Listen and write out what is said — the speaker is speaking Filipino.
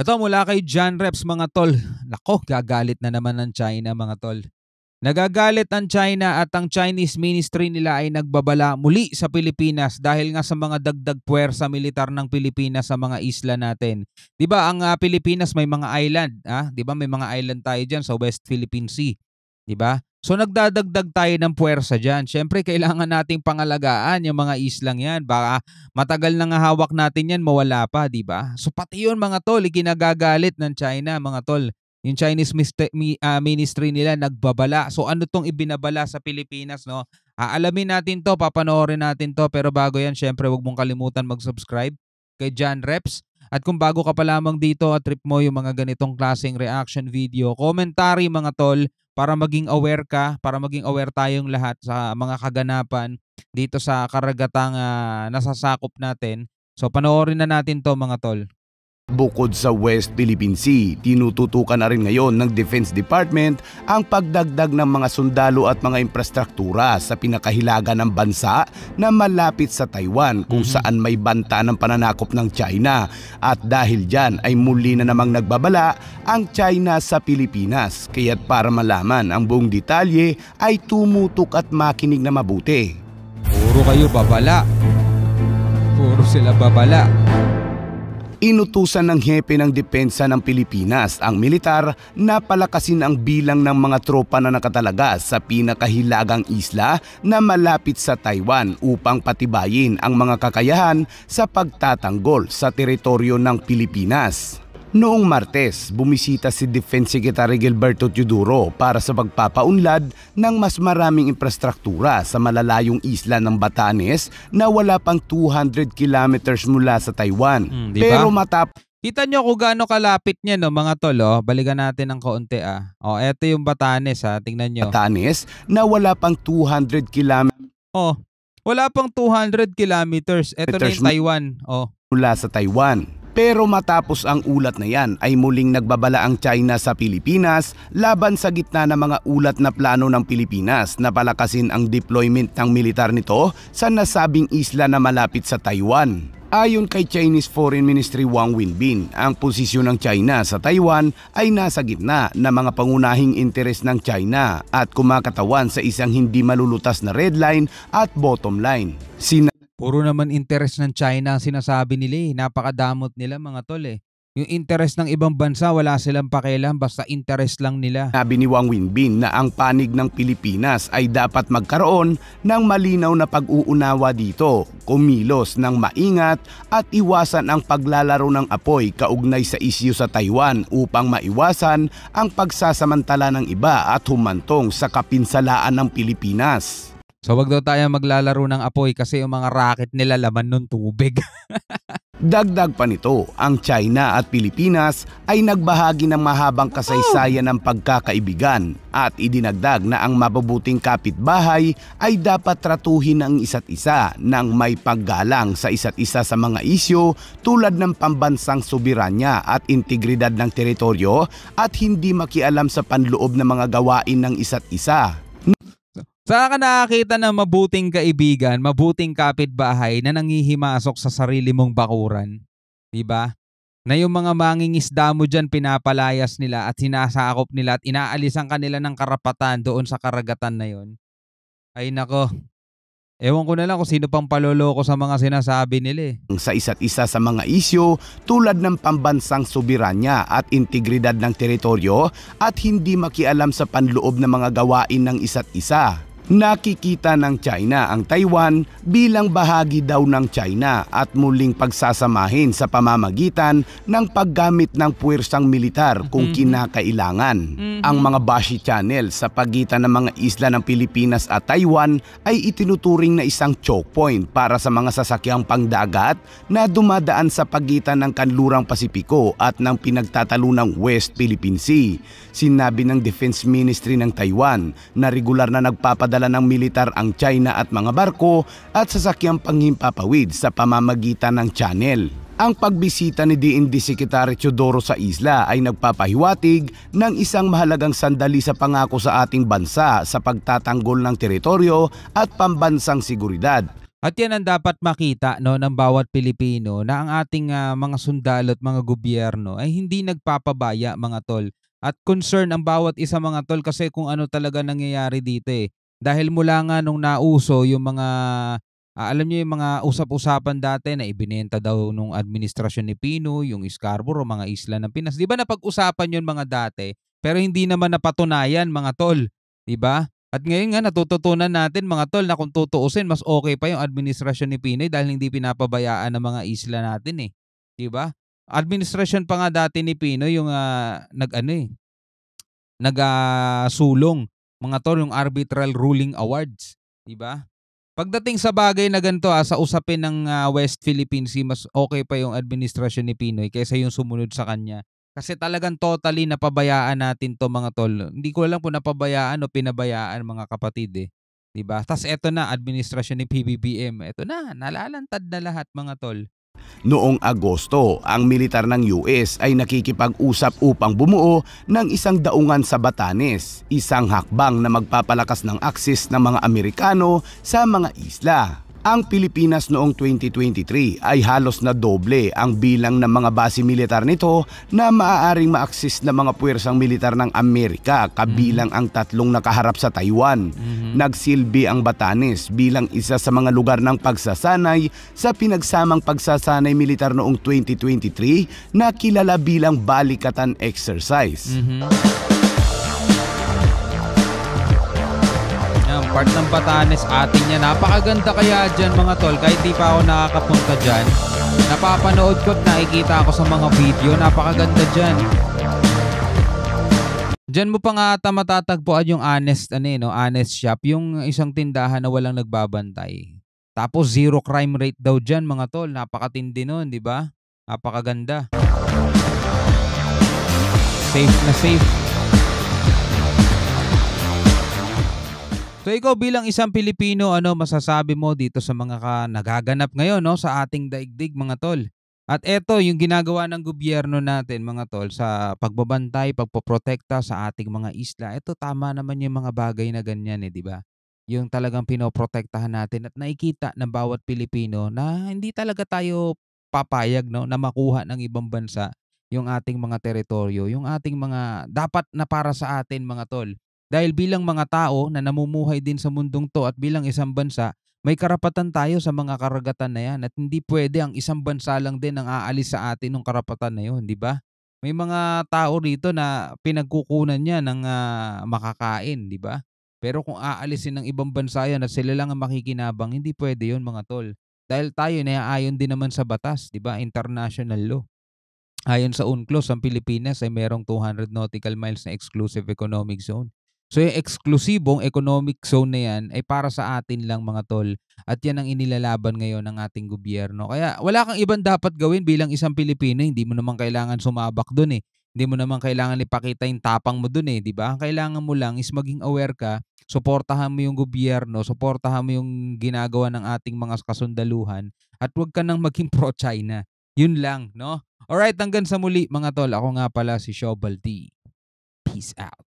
Ito mula kay John Reps mga tol. Nako, gagalit na naman ng China mga tol. Nagagalit ang China at ang Chinese ministry nila ay nagbabala muli sa Pilipinas dahil nga sa mga dagdag puwersa militar ng Pilipinas sa mga isla natin. 'Di ba ang Pilipinas may mga island, 'di ba may mga island tayo diyan sa West Philippine Sea, 'di ba? So nagdadagdag tayo ng puwersa diyan. Syempre kailangan nating pangalagaan yung mga islang 'yan. Baka matagal na nga hawak natin 'yan mawala pa, 'di ba? So pati 'yun mga tol, ikinagagalit ng China mga tol. Yung Chinese ministry nila nagbabala. So ano tong ibinabala sa Pilipinas, no? Aalamin natin to, papanoorin natin to. Pero bago yan, syempre huwag mong kalimutan mag-subscribe kay John Reps. At kung bago ka pa lamang dito at trip mo yung mga ganitong klaseng reaction video, commentary mga tol, para maging aware ka, para maging aware tayong lahat sa mga kaganapan dito sa karagatang nasasakop natin. So panoorin na natin to mga tol. Bukod sa West Philippine Sea, tinututukan na rin ngayon ng Defense Department ang pagdagdag ng mga sundalo at mga infrastruktura sa pinakahilaga ng bansa na malapit sa Taiwan kung saan may banta ng pananakop ng China. At dahil dyan ay muli na namang nagbabala ang China sa Pilipinas. Kaya't para malaman ang buong detalye ay tumutok at makinig na mabuti. Puro kayo babala. Puro sila babala. Inutusan ng hepe ng depensa ng Pilipinas ang militar na palakasin ang bilang ng mga tropa na nakatalaga sa pinakahilagang isla na malapit sa Taiwan upang patibayin ang mga kakayahan sa pagtatanggol sa teritoryo ng Pilipinas. Noong Martes, bumisita si Defense Secretary Gilberto Teodoro para sa pagpapaunlad ng mas maraming infrastruktura sa malalayong isla ng Batanes na wala pang 200 kilometers mula sa Taiwan. Diba? Pero kita nyo kung gaano kalapit niya, no, mga tol. Balikan natin ng kaunti. Eto yung Batanes, tingnan nyo. Batanes na wala pang 200 kilometers. Wala pang 200 kilometers. Eto na yung Taiwan. Mula sa Taiwan. Pero matapos ang ulat na yan ay muling nagbabala ang China sa Pilipinas laban sa gitna ng mga ulat na plano ng Pilipinas na palakasin ang deployment ng militar nito sa nasabing isla na malapit sa Taiwan. Ayon kay Chinese Foreign Ministry Wang Wenbin, ang posisyon ng China sa Taiwan ay nasa gitna ng mga pangunahing interes ng China at kumakatawan sa isang hindi malulutas na red line at bottom line. Puro naman interest ng China ang sinasabi nila. Napakadamot nila mga tol . Yung interest ng ibang bansa wala silang pakialam, basta interest lang nila. Sabi ni Wang Wenbin na ang panig ng Pilipinas ay dapat magkaroon ng malinaw na pag-uunawa dito, kumilos ng maingat at iwasan ang paglalaro ng apoy kaugnay sa isyu sa Taiwan upang maiwasan ang pagsasamantala ng iba at humantong sa kapinsalaan ng Pilipinas. So wag daw tayo maglalaro ng apoy kasi yung mga rocket nila laman ng tubig. Dagdag pa nito, ang China at Pilipinas ay nagbahagi ng mahabang kasaysayan ng pagkakaibigan at idinagdag na ang mabubuting kapitbahay ay dapat tratuhin ang isa't isa ng may paggalang sa isa't isa sa mga isyu tulad ng pambansang soberanya at integridad ng teritoryo at hindi makialam sa panloob ng mga gawain ng isa't isa. Saan ka nakakita ng mabuting kaibigan, mabuting kapitbahay na nangihimasok sa sarili mong bakuran? Diba? Na yung mga mangingisda mo dyan pinapalayas nila at sinasakop nila at inaalisan kanila ng karapatan doon sa karagatan na yon. Ay nako, ewan ko na lang kung sino pang paloloko sa mga sinasabi nila . Sa isa't isa sa mga isyu tulad ng pambansang soberanya at integridad ng teritoryo at hindi makialam sa panloob ng mga gawain ng isa't isa. Nakikita ng China ang Taiwan bilang bahagi daw ng China at muling pagsasamahin sa pamamagitan ng paggamit ng puwersang militar kung kinakailangan. Ang mga Bashi Channel sa pagitan ng mga isla ng Pilipinas at Taiwan ay itinuturing na isang choke point para sa mga sasakyang pangdagat na dumadaan sa pagitan ng kanlurang Pasipiko at ng pinagtatalunang West Philippine Sea. Sinabi ng Defense Ministry ng Taiwan na regular na nagpapadala ng militar ang China at mga barko at sasakyang panghimpapawid sa pamamagitan ng channel. Ang pagbisita ni DND Secretary Teodoro sa isla ay nagpapahiwatig ng isang mahalagang sandali sa pangako sa ating bansa sa pagtatanggol ng teritoryo at pambansang seguridad. At yan ang dapat makita, no, ng bawat Pilipino na ang ating mga sundalo at mga gobyerno ay hindi nagpapabaya, mga tol. At concern ang bawat isa, mga tol, kasi kung ano talaga nangyayari dito eh. Dahil mula nga nung nauso yung mga alam niyo yung mga usap-usapan dati na ibinenta daw nung administrasyon ni Pino, yung Scarborough, mga isla ng Pinas. 'Di ba napag-usapan yun mga dati, pero hindi naman napatunayan, mga tol, 'di ba? At ngayon nga natututunan natin, mga tol, na kung tutuusin mas okay pa yung administrasyon ni Pinoy dahil hindi pinapabayaan ang mga isla natin, eh, 'di ba? Administrasyon pa nga dati ni Pinoy yung nag-ano, eh, sulong, mga tol, yung Arbitral Ruling Awards, 'di ba? Pagdating sa bagay na ganito, sa usapin ng West Philippine Sea, mas okay pa yung administrasyon ni Pinoy kaysa yung sumunod sa kanya. Kasi talagang totally napabayaan natin 'to, mga tol. Hindi ko alam kung napabayaan o pinabayaan, mga kapatid, eh, 'di ba? Tas eto na, administrasyon ni PBBM, eto na, nalalantad na lahat, mga tol. Noong Agosto, ang militar ng US ay nakikipag-usap upang bumuo ng isang daungan sa Batanes, isang hakbang na magpapalakas ng akses ng mga Amerikano sa mga isla. Ang Pilipinas noong 2023 ay halos na doble ang bilang ng mga base militar nito na maaaring ma-access ng mga puwersang militar ng Amerika, kabilang ang tatlong nakaharap sa Taiwan. Nagsilbi ang Batanes bilang isa sa mga lugar ng pagsasanay sa pinagsamang pagsasanay militar noong 2023 na kilala bilang Balikatan Exercise. Yan, part ng Batanes atin yan. Napakaganda kaya dyan, mga tol. Kahit di pa ako nakakapunta dyan, napapanood ko at nakikita ako sa mga video. Napakaganda dyan. Diyan mo pa nga ata matatagpuan yung honest, honest shop. Yung isang tindahan na walang nagbabantay. Tapos zero crime rate daw dyan, mga tol. Napakatindi nun, di ba? Napakaganda. Safe na safe. So ikaw bilang isang Pilipino, ano masasabi mo dito sa mga nagaganap ngayon, no, sa ating daigdig, mga tol? At eto yung ginagawa ng gobyerno natin, mga tol, sa pagbabantay, pagpoprotekta sa ating mga isla. Eto, tama naman yung mga bagay na ganyan, eh, di ba? Yung talagang pinoprotektahan natin at nakikita ng bawat Pilipino na hindi talaga tayo papayag, no, na makuha ng ibang bansa yung ating mga teritoryo, yung ating mga dapat na para sa atin, mga tol. Dahil bilang mga tao na namumuhay din sa mundong 'to at bilang isang bansa, may karapatan tayo sa mga karagatan na 'yan at hindi puwede ang isang bansa lang din ang aalis sa atin nung karapatan na 'yon, 'di ba? May mga tao rito na pinagkukunan niya ng makakain, 'di ba? Pero kung aalisin ng ibang bansa 'yan at sila lang ang makikinabang, hindi puwede 'yon, mga tol. Dahil tayo naaayon din naman sa batas, 'di ba, international law. Ayon sa UNCLOS, ang Pilipinas ay merong 200 nautical miles na exclusive economic zone. So yung eksklusibong economic zone na yan ay para sa atin lang, mga tol. At yan ang inilalaban ngayon ng ating gobyerno. Kaya wala kang ibang dapat gawin bilang isang Pilipino. Hindi mo naman kailangan sumabak dun eh. Hindi mo naman kailangan ipakita yung tapang mo dun eh, di ba? Ang kailangan mo lang is maging aware ka, suportahan mo yung gobyerno, suportahan mo yung ginagawa ng ating mga kasundaluhan, at huwag ka nang maging pro-China. Yun lang, no? Alright, hanggang sa muli, mga tol. Ako nga pala si Shobal D. Peace out.